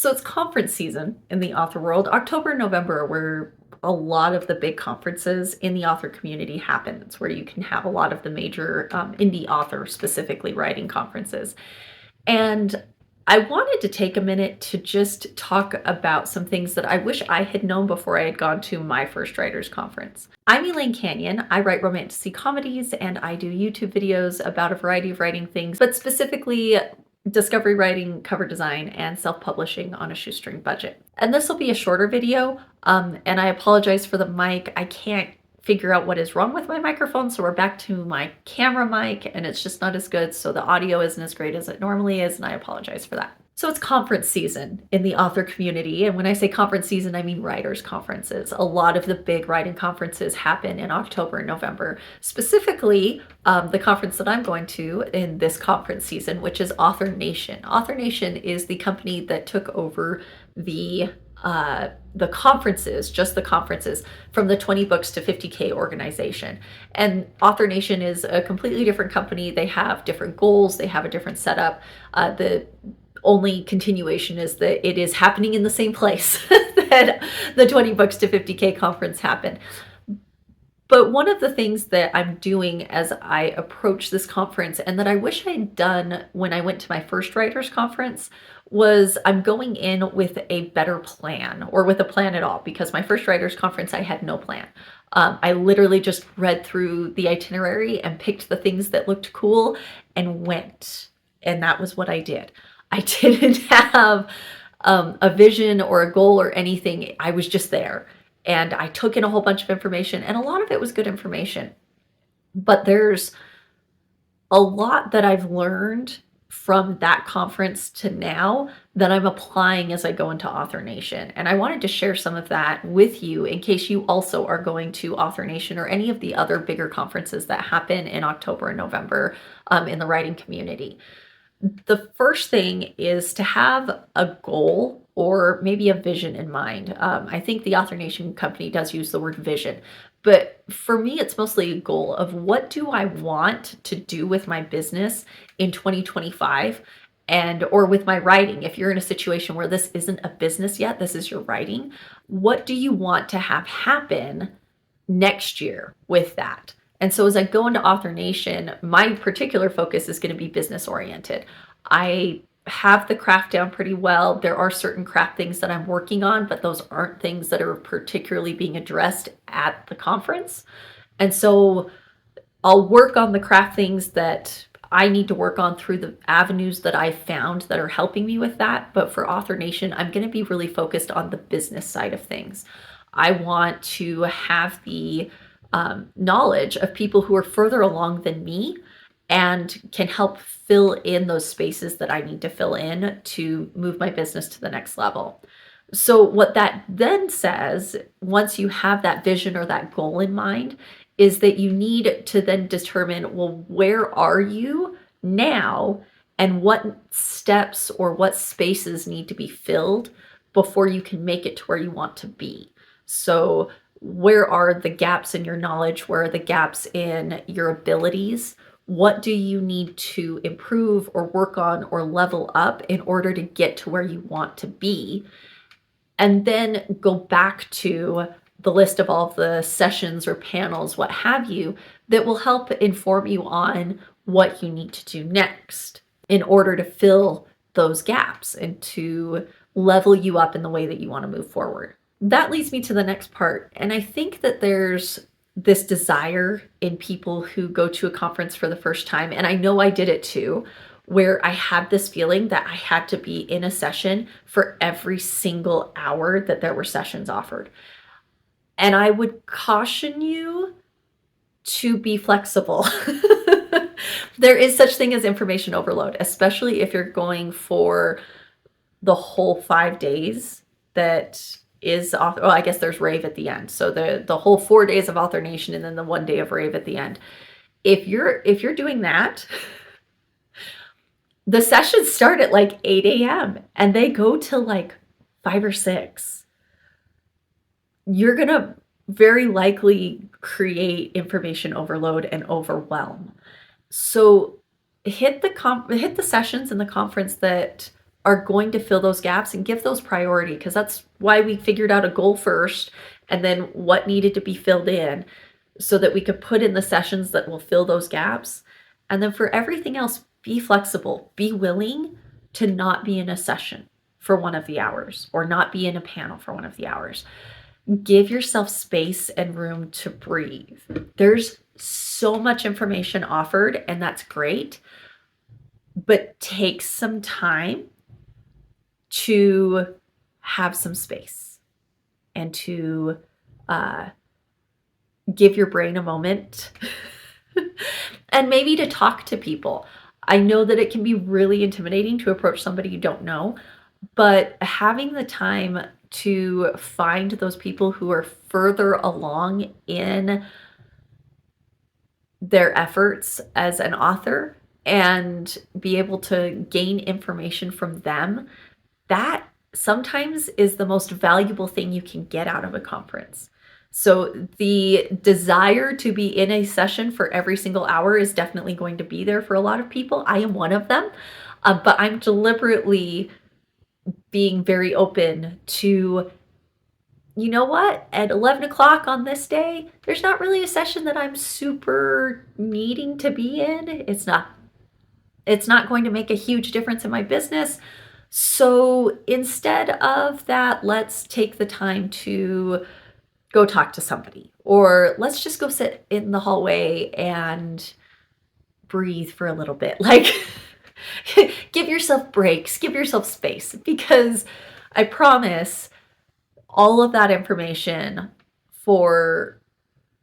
So it's conference season in the author world. October and November are where a lot of the big conferences in the author community happen. It's where you can have a lot of the major indie author specifically writing conferences. And I wanted to take a minute to just talk about some things that I wish I had known before I had gone to my first writers conference. I'm Elaine Canyon. I write romantic comedies and I do YouTube videos about a variety of writing things, but specifically discovery writing, cover design, and self-publishing on a shoestring budget. And this will be a shorter video, and I apologize for the mic. I can't figure out what is wrong with my microphone, so we're back to my camera mic, and it's just not as good, so the audio isn't as great as it normally is, and I apologize for that. So it's conference season in the author community, and when I say conference season, I mean writers' conferences. A lot of the big writing conferences happen in October and November. Specifically, the conference that I'm going to in this conference season, which is Author Nation. Author Nation is the company that took over the conferences, just the conferences, from the 20 books to 50K organization. And Author Nation is a completely different company. They have different goals. They have a different setup. The only continuation is that it is happening in the same place that the 20 books to 50K conference happened. But one of the things that I'm doing as I approach this conference, and that I wish I'd done when I went to my first writers conference, was I'm going in with a better plan, or with a plan at all, because my first writers conference, I had no plan. I literally just read through the itinerary and picked the things that looked cool and went. And that was what I did. I didn't have a vision or a goal or anything. I was just there. And I took in a whole bunch of information, and a lot of it was good information. But there's a lot that I've learned from that conference to now that I'm applying as I go into Author Nation. And I wanted to share some of that with you in case you also are going to Author Nation or any of the other bigger conferences that happen in October and November in the writing community. The first thing is to have a goal or maybe a vision in mind. I think the Author Nation company does use the word vision, but for me, it's mostly a goal of what do I want to do with my business in 2025 or with my writing. If you're in a situation where this isn't a business yet, this is your writing, what do you want to have happen next year with that? And so as I go into Author Nation, my particular focus is going to be business oriented. I have the craft down pretty well. There are certain craft things that I'm working on, but those aren't things that are particularly being addressed at the conference. And so I'll work on the craft things that I need to work on through the avenues that I've found that are helping me with that. But for Author Nation, I'm going to be really focused on the business side of things. I want to have the knowledge of people who are further along than me and can help fill in those spaces that I need to fill in to move my business to the next level. So what that then says, once you have that vision or that goal in mind, is that you need to then determine, well, where are you now and what steps or what spaces need to be filled before you can make it to where you want to be. So where are the gaps in your knowledge? Where are the gaps in your abilities? What do you need to improve or work on or level up in order to get to where you want to be? And then go back to the list of all of the sessions or panels, what have you, that will help inform you on what you need to do next in order to fill those gaps and to level you up in the way that you want to move forward. That leads me to the next part. And I think that there's this desire in people who go to a conference for the first time, and I know I did it too, where I had this feeling that I had to be in a session for every single hour that there were sessions offered. And I would caution you to be flexible. There is such thing as information overload, especially if you're going for the whole 5 days that is well, I guess there's rave at the end. So the whole 4 days of Author Nation and then the 1 day of rave at the end. If you're doing that, the sessions start at like 8 a.m. and they go till like 5 or 6. You're gonna very likely create information overload and overwhelm. So hit the sessions in the conference that are going to fill those gaps and give those priority, because that's why we figured out a goal first and then what needed to be filled in so that we could put in the sessions that will fill those gaps. And then for everything else, be flexible, be willing to not be in a session for one of the hours or not be in a panel for one of the hours. Give yourself space and room to breathe. There's so much information offered, and that's great, but take some time to have some space and to give your brain a moment and maybe to talk to people. I know that it can be really intimidating to approach somebody you don't know, but having the time to find those people who are further along in their efforts as an author and be able to gain information from them, that sometimes is the most valuable thing you can get out of a conference. So the desire to be in a session for every single hour is definitely going to be there for a lot of people. I am one of them, but I'm deliberately being very open to, you know what, at 11 o'clock on this day, there's not really a session that I'm super needing to be in. It's not going to make a huge difference in my business. So instead of that, let's take the time to go talk to somebody, or let's just go sit in the hallway and breathe for a little bit. Like, give yourself breaks, give yourself space, because I promise all of that information for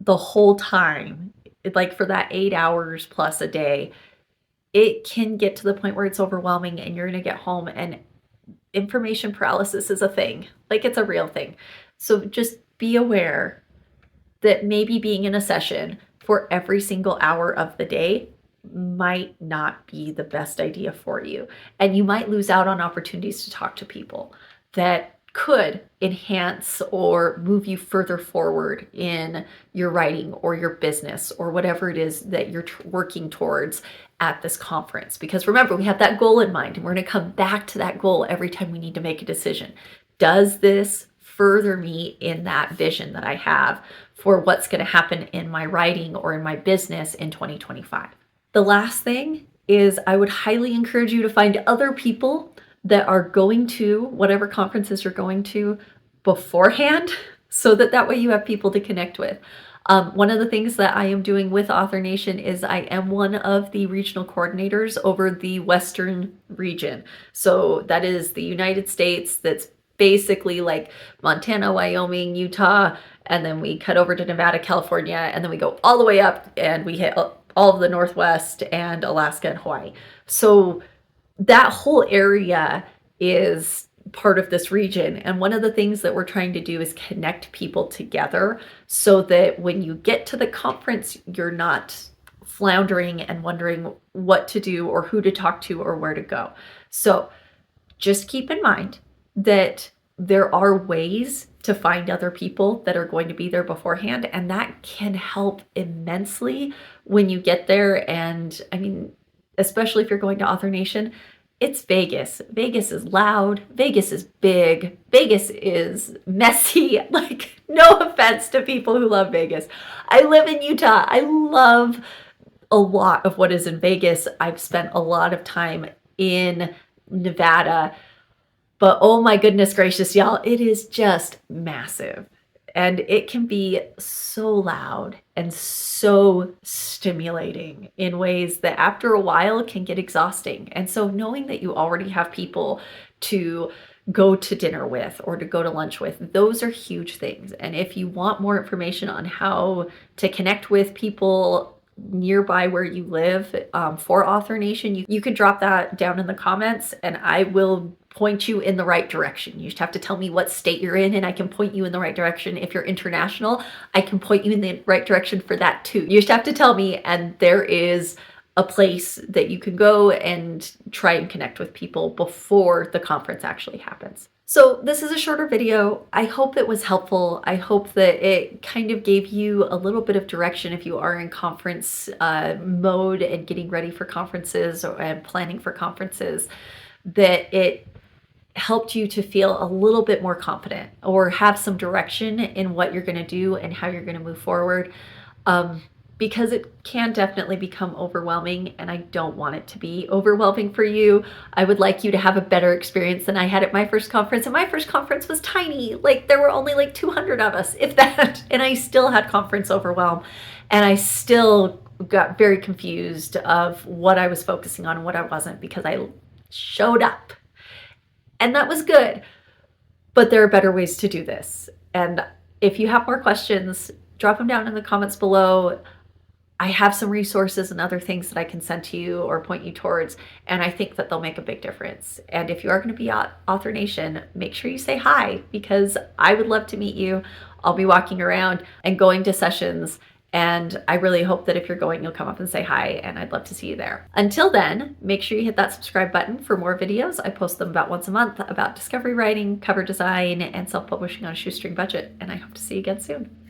the whole time, like for that 8 hours plus a day, it can get to the point where it's overwhelming and you're going to get home and information paralysis is a thing. Like, it's a real thing. So just be aware that maybe being in a session for every single hour of the day might not be the best idea for you. And you might lose out on opportunities to talk to people that could enhance or move you further forward in your writing or your business or whatever it is that you're working towards at this conference. Because remember, we have that goal in mind, and we're going to come back to that goal every time we need to make a decision. Does this further me in that vision that I have for what's going to happen in my writing or in my business in 2025? The last thing is, I would highly encourage you to find other people that are going to whatever conferences you're going to beforehand, so that way you have people to connect with. One of the things that I am doing with Author Nation is I am one of the regional coordinators over the Western region. So that is the United States. That's basically like Montana, Wyoming, Utah, and then we cut over to Nevada, California, and then we go all the way up and we hit all of the Northwest and Alaska and Hawaii. So that whole area is part of this region. And one of the things that we're trying to do is connect people together so that when you get to the conference, you're not floundering and wondering what to do or who to talk to or where to go. So just keep in mind that there are ways to find other people that are going to be there beforehand, and that can help immensely when you get there. And I mean, especially if you're going to Author Nation, it's Vegas. Vegas is loud. Vegas is big. Vegas is messy. Like, no offense to people who love Vegas. I live in Utah. I love a lot of what is in Vegas. I've spent a lot of time in Nevada. But oh my goodness gracious, y'all, it is just massive. And it can be so loud and so stimulating in ways that after a while can get exhausting. And so knowing that you already have people to go to dinner with or to go to lunch with, those are huge things. And if you want more information on how to connect with people nearby where you live for Author Nation, you can drop that down in the comments and I will point you in the right direction. You just have to tell me what state you're in and I can point you in the right direction. If you're international, I can point you in the right direction for that too. You just have to tell me, and there is a place that you can go and try and connect with people before the conference actually happens. So this is a shorter video. I hope it was helpful. I hope that it kind of gave you a little bit of direction if you are in conference mode and getting ready for conferences and planning for conferences, that it helped you to feel a little bit more confident or have some direction in what you're going to do and how you're going to move forward. Um, because it can definitely become overwhelming, and I don't want it to be overwhelming for you. I would like you to have a better experience than I had at my first conference, and my first conference was tiny. Like, there were only like 200 of us, if that, and I still had conference overwhelm, and I still got very confused of what I was focusing on and what I wasn't, because I showed up, and that was good. But there are better ways to do this. And if you have more questions, drop them down in the comments below. I have some resources and other things that I can send to you or point you towards, and I think that they'll make a big difference. And if you are going to be at Author Nation, make sure you say hi, because I would love to meet you. I'll be walking around and going to sessions, and I really hope that if you're going, you'll come up and say hi, and I'd love to see you there. Until then, make sure you hit that subscribe button for more videos. I post them about once a month about discovery writing, cover design, and self-publishing on a shoestring budget, and I hope to see you again soon.